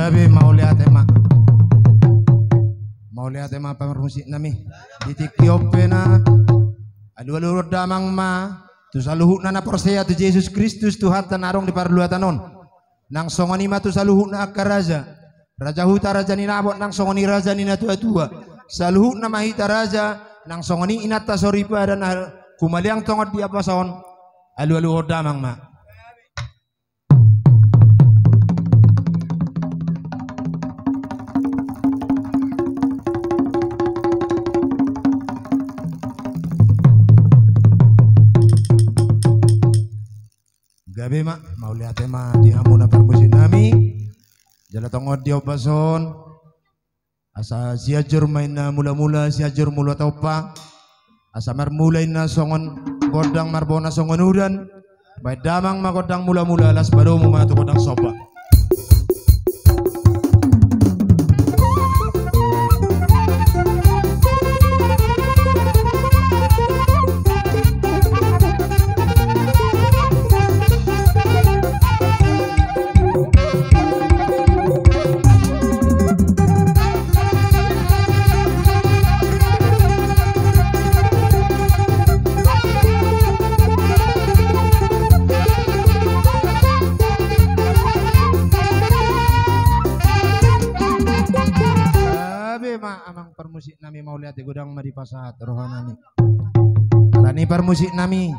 Gabi mau lihat tema pemusik nami di Tikiopena alu damang ma tu saluhuk na persaya tu Yesus Kristus Tuhan tanarong di parluatanon nang songoni ma tu saluhuk na akaraja raja huta raja ni nabot nang songoni raja ni na tua saluhuk na mahita raja nang songoni inata soripa dan kumaliang tongot dia pason alu damang ma. Gabi mak mau lihat tema di hamuna permusik nami jala tongod dia pason asa siajur mainna mula-mula siajur mula taupa asa mar mulaina songon godang marbona songon udan baik damang ma godang mula-mula las baru mu ma tu godang sopa. Amang permusik nami mau lihat di gudang madi pasahat rohanani alani permusik nami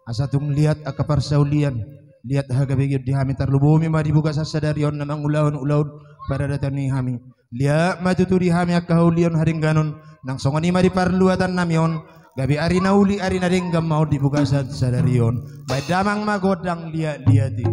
asatung lihat akapar saulian lihat haga begir di hami tarlubumi ma dibuka sasadarion namang ulaun pada datani hami lihat matuturi hami akahaulion haringganon nang songoni ma di parluatan namion gabi ari nauli ari naringgam mau dibuka sasadarion baik damang ma godang lihat-lihati.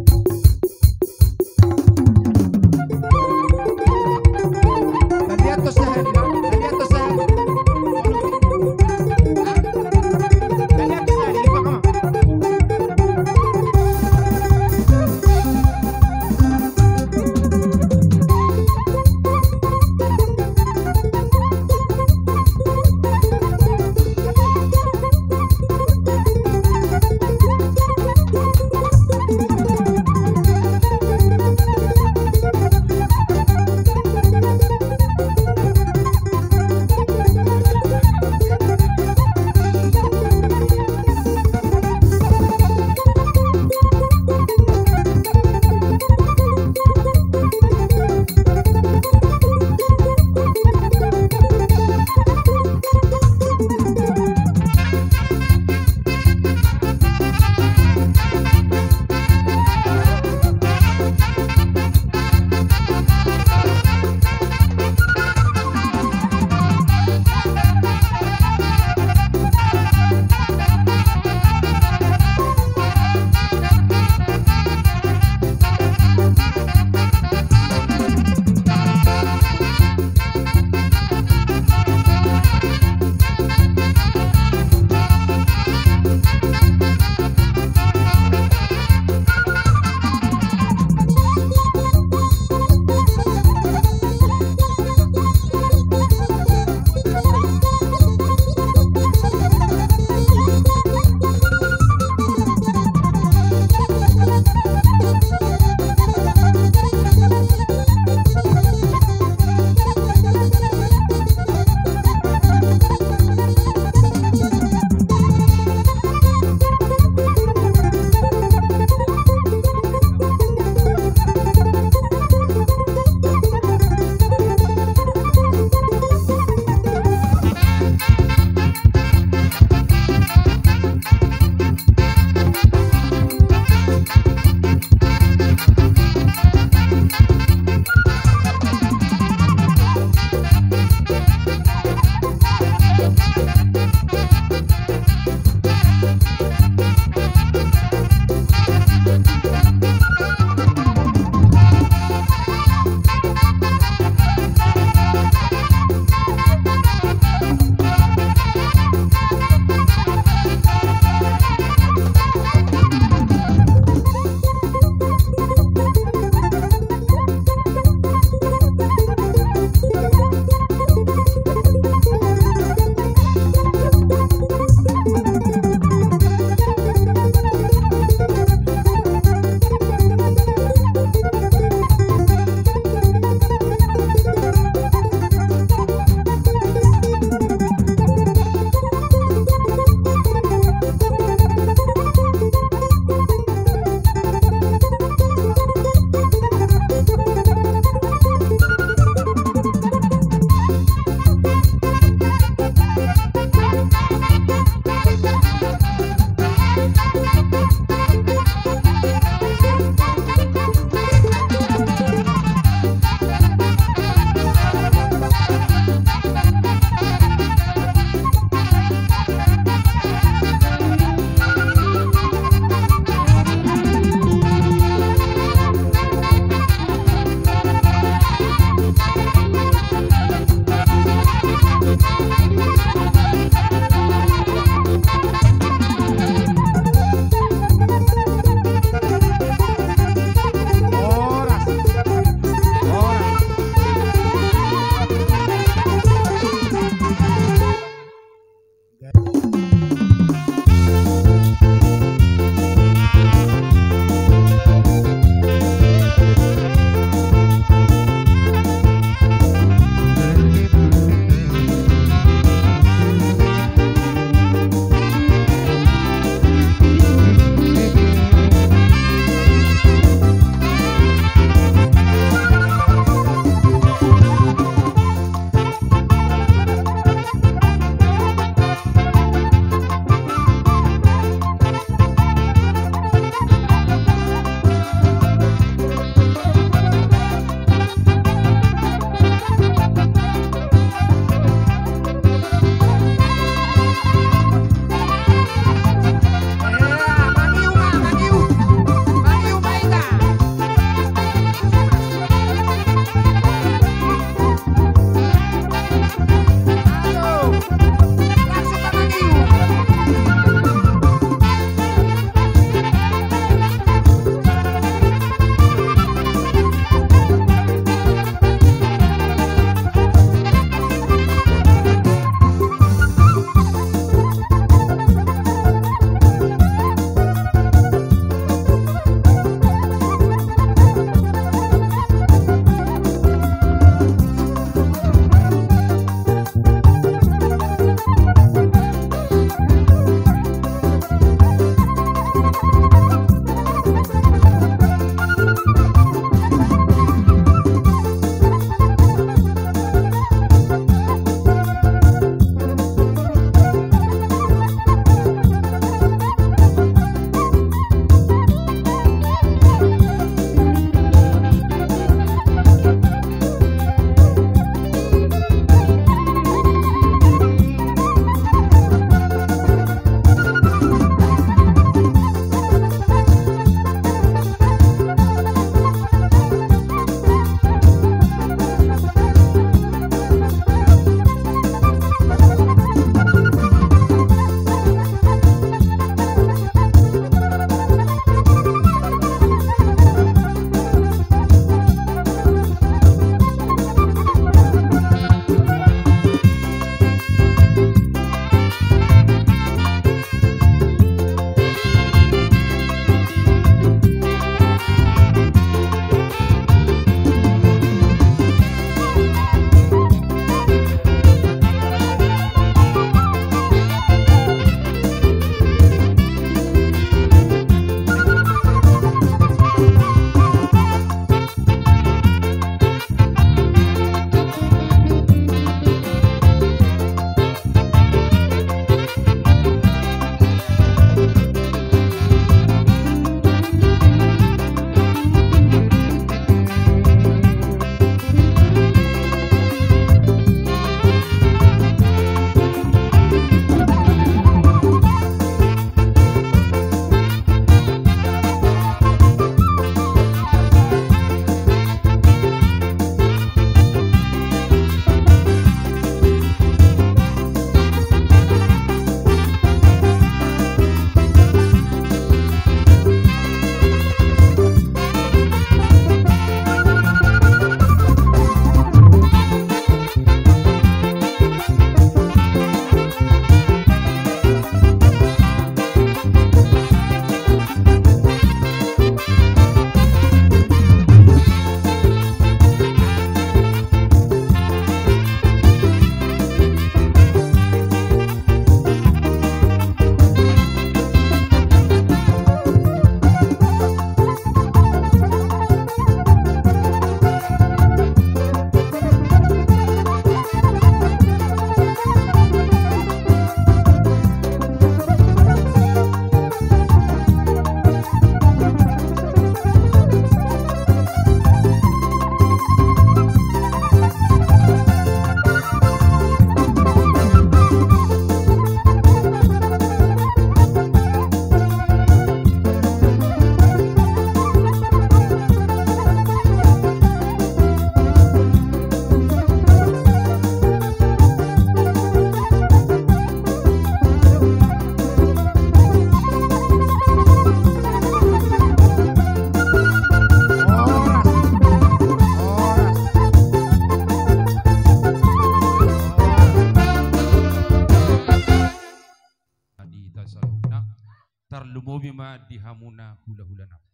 terlumobi ma dihamuna hula-hula nami.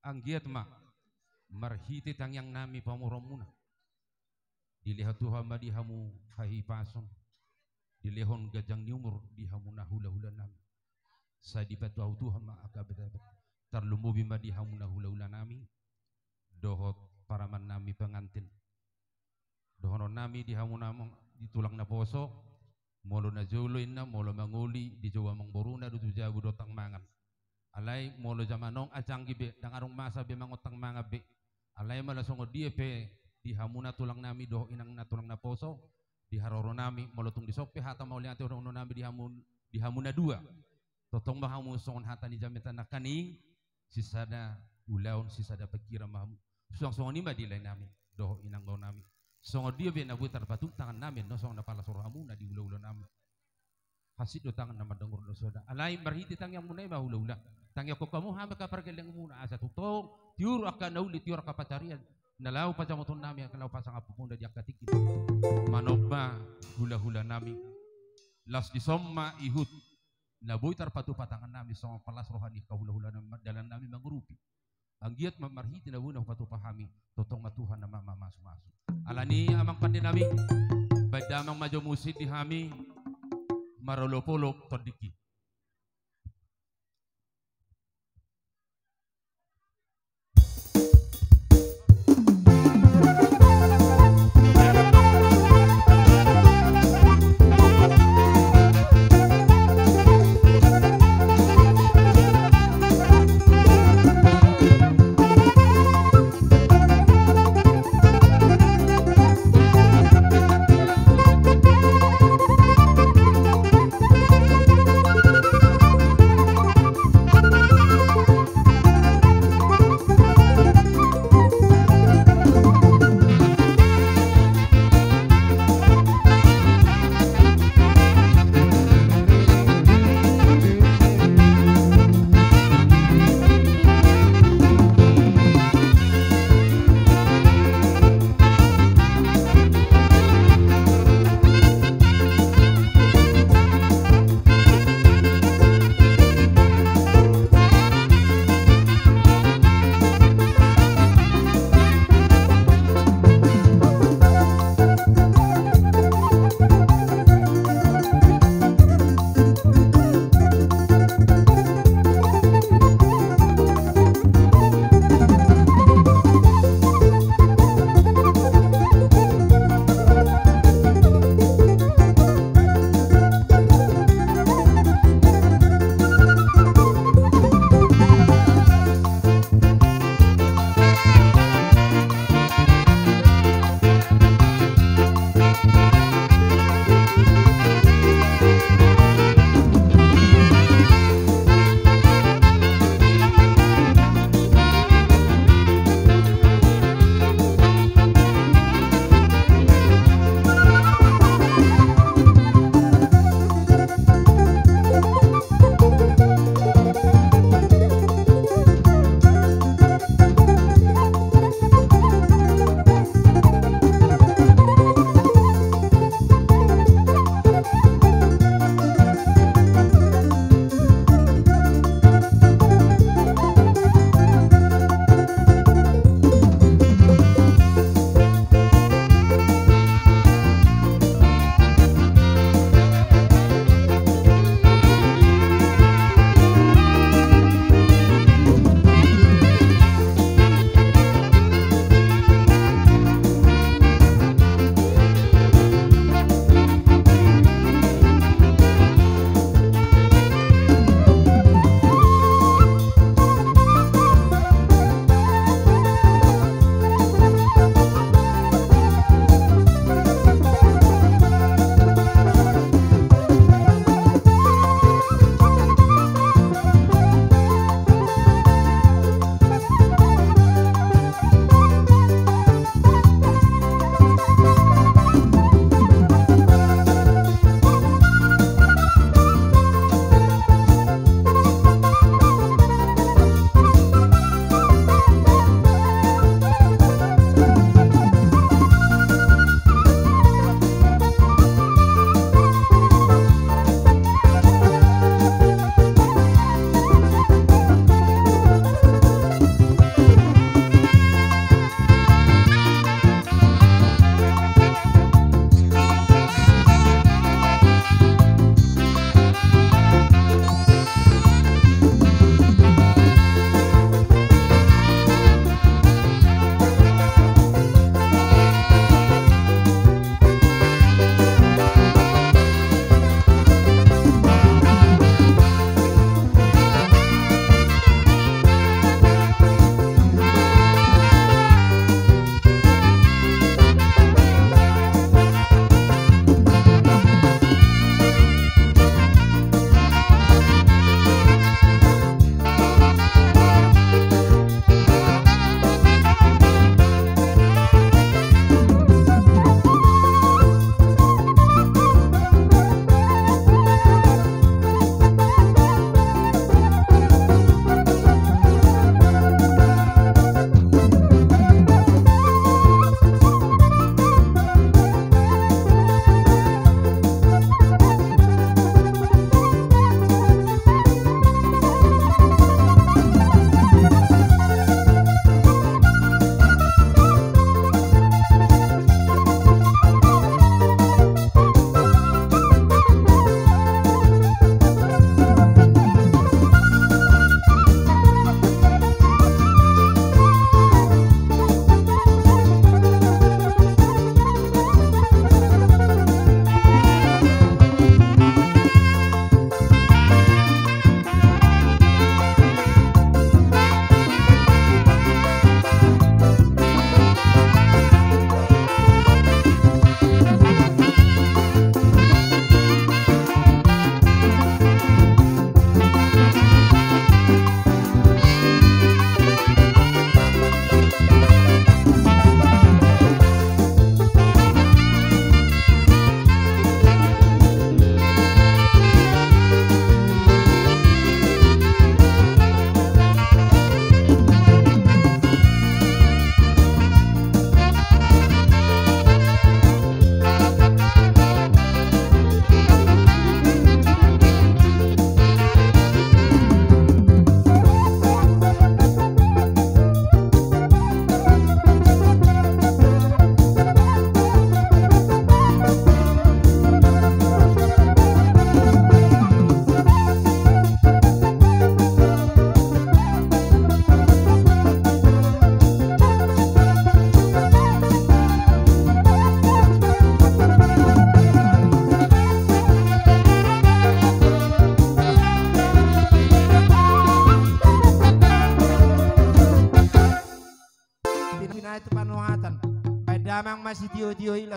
Anggiat ma marhiti tangyang nami pamuromuna. Dilihat Tuhan ma dihamu hahipason. Dilehon gajang nyumur dihamuna hula-hula nami. Sa dipatuau Tuhan ma akabet terlumobi ma dihamuna hula-hula nami. Dohot paraman nami pengantin. Dohonon nami dihamuna ditulang na poso. Molo na joloin na, molo manguli, di Jawa mangboruna, dutu jabu dotang mangan. Alay, molo jamanong acang gibe, dang arong masa be mangotang mga be. Alay malasongo dia pe, di hamuna tulang nami, doh inang na tulang na poso, di haroro nami, molo tung di sope, hata mauli ate orang nami di hamuna dua. Totong mahamu songon hata ni jamitan na kaning, sisada ulaon, sisada pikira mahamu. Songon ni madilay nami, doh inang doh nami. Songo dia be na butar patung tangan namin no song na pala suramu na di ula-ula namin. Hasid do tangan na madengur do soda. Alay marhiti tangyang munay mahula-ula. Tangya ko kamu hama ka pargalang muna asa tutong. Tiur aka nauli tiur aka pacarian. Nalaw pa jamoton namin kalaw pa sang apupunda di akatikin. Manogma hula-hula namin. Las di somma ihut. Naboy tarpatu patangan namin song palas rohani ka hula-hula namin dalan namin mangurupi. Ang giat mamarhiti na wuna patu pahami totong matuhan na mamasu-masu. Alani amang pandin nami badamang majo musid di hami marolopolok todiki.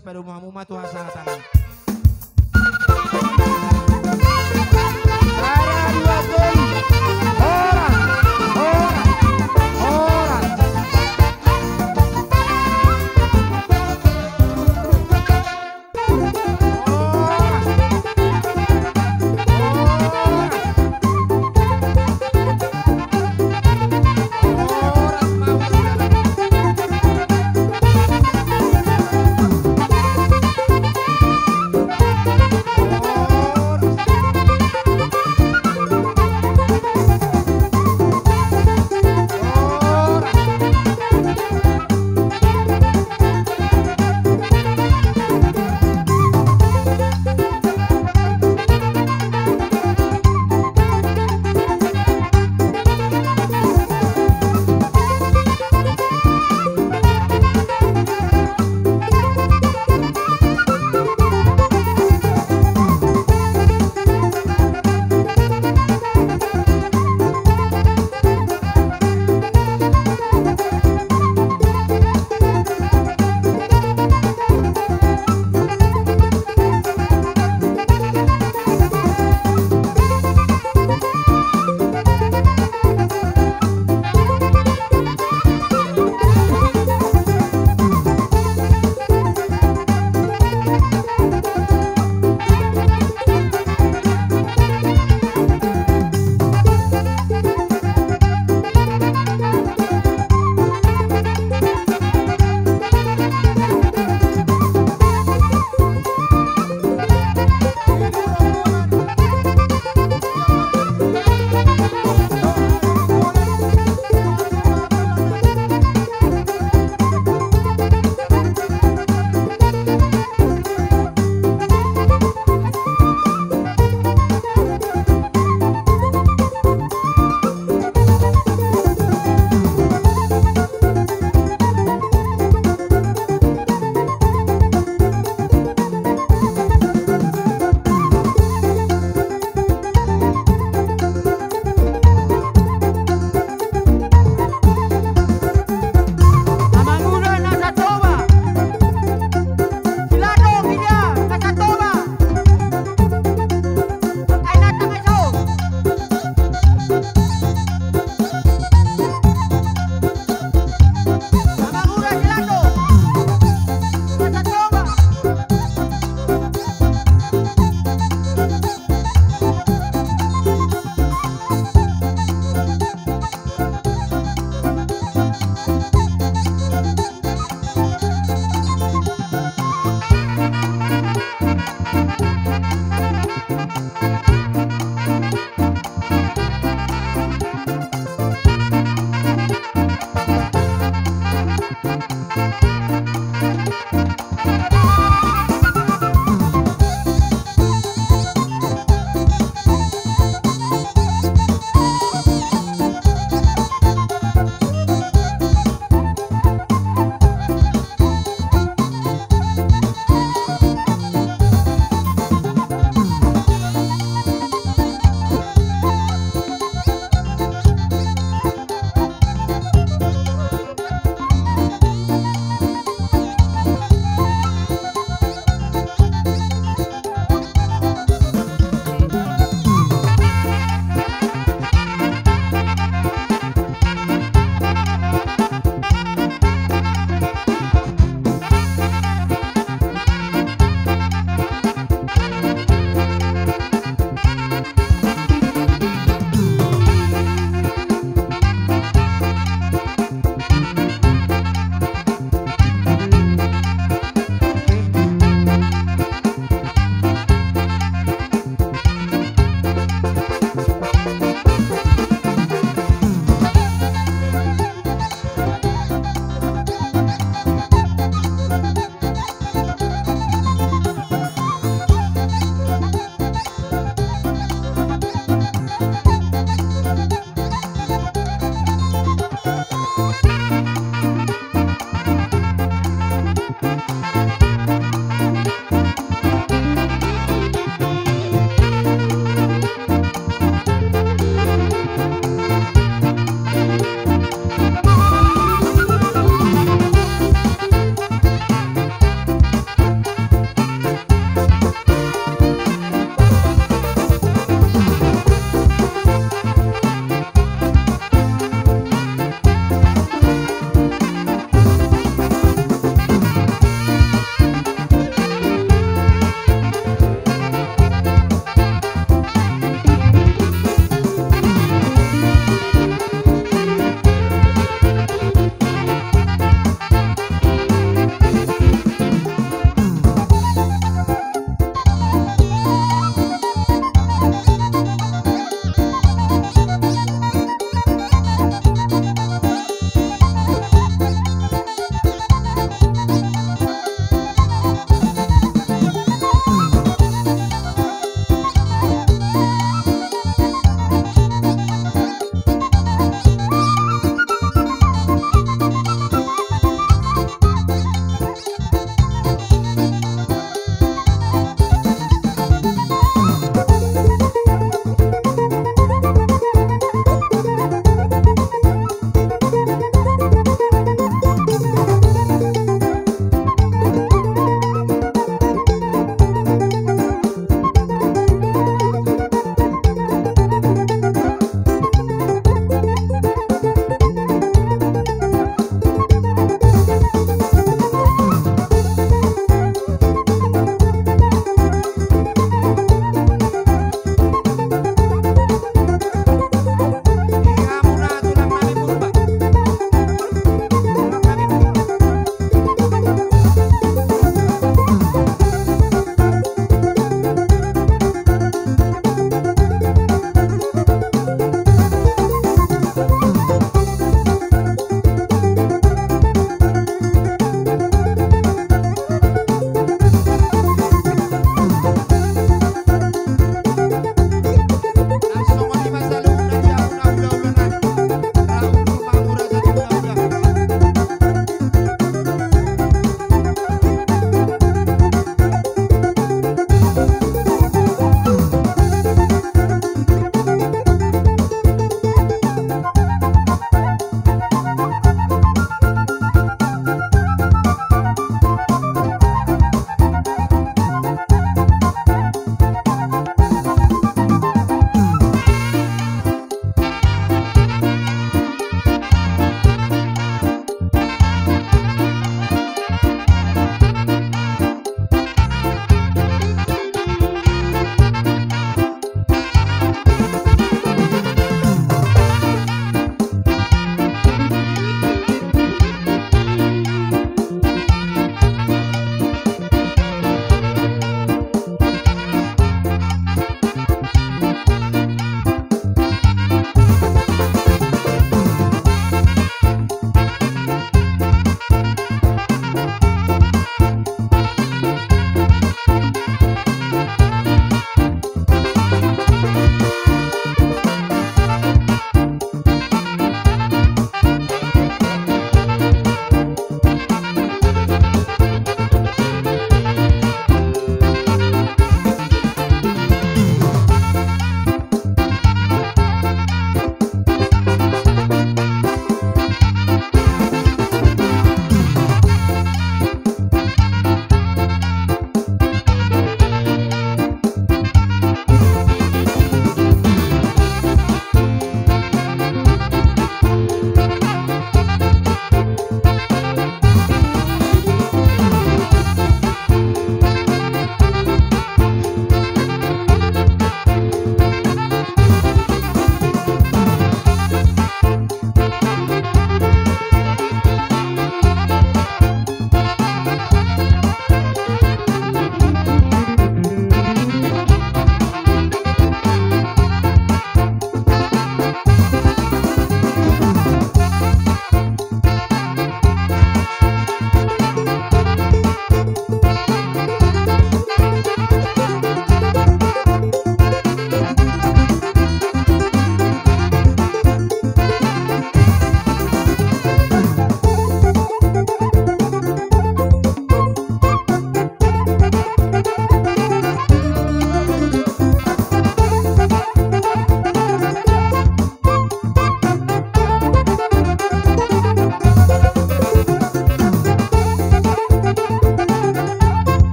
pada umumah Tuhan sangat